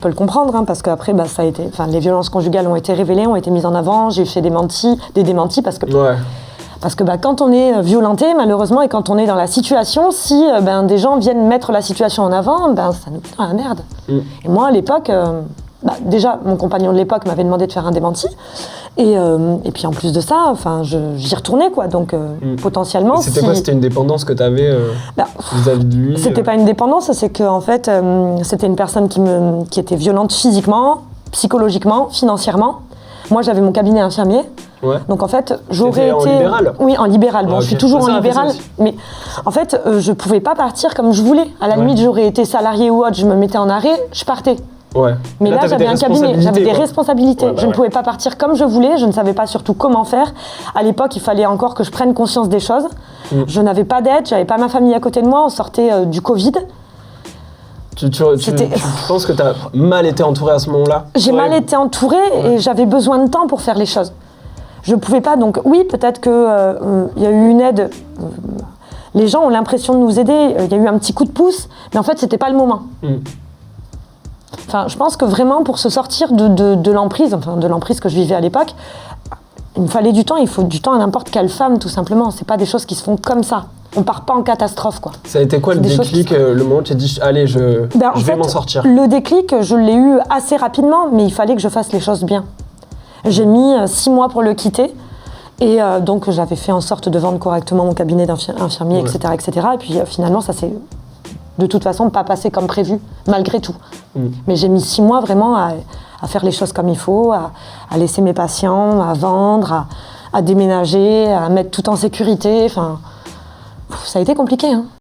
Je peux le comprendre, hein, parce qu'après, ça a été, les violences conjugales ont été révélées, ont été mises en avant. J'ai fait des démentis parce que, quand on est violenté, malheureusement, et quand on est dans la situation, si des gens viennent mettre la situation en avant, ça nous met dans la merde. Et moi, à l'époque, déjà, mon compagnon de l'époque m'avait demandé de faire un démenti. Et puis en plus de ça, j'y retournais, quoi. Donc potentiellement. C'était quoi? C'était une dépendance que tu avais vis-à-vis de lui? C'était pas une dépendance, c'est qu'en fait, c'était une personne qui était violente physiquement, psychologiquement, financièrement. Moi, j'avais mon cabinet infirmier. Ouais. Donc en fait, j'aurais été... en libéral? Oui, en libéral. Bon, okay. Je suis toujours en libéral, mais en fait, je pouvais pas partir comme je voulais. À la limite, j'aurais été salarié ou autre, je me mettais en arrêt, je partais. Ouais. Mais là j'avais un cabinet, j'avais des responsabilités. Ouais, je ne pouvais pas partir comme je voulais, je ne savais pas surtout comment faire. À l'époque, il fallait encore que je prenne conscience des choses. Je n'avais pas d'aide, j'avais pas ma famille à côté de moi, on sortait du Covid. Tu penses que tu as mal été entourée à ce moment-là? J'ai mal été entourée et j'avais besoin de temps pour faire les choses. Je ne pouvais pas, donc oui, peut-être qu'il y a eu une aide. Les gens ont l'impression de nous aider, il y a eu un petit coup de pouce, mais en fait, c'était pas le moment. Je pense que vraiment, pour se sortir de l'emprise, de l'emprise que je vivais à l'époque, il me fallait du temps, il faut du temps à n'importe quelle femme, tout simplement. C'est pas des choses qui se font comme ça. On part pas en catastrophe, quoi. Ça a été quoi le déclic, le moment où tu t'es dit, allez, je vais m'en sortir? Le déclic, je l'ai eu assez rapidement, mais il fallait que je fasse les choses bien. J'ai mis 6 mois pour le quitter. Et donc, j'avais fait en sorte de vendre correctement mon cabinet d'infirmier, etc., etc. Et puis, finalement, ça s'est de toute façon pas passé comme prévu, malgré tout. Mais j'ai mis 6 mois vraiment à faire les choses comme il faut, à laisser mes patients, à vendre, à déménager, à mettre tout en sécurité. Ça a été compliqué, hein.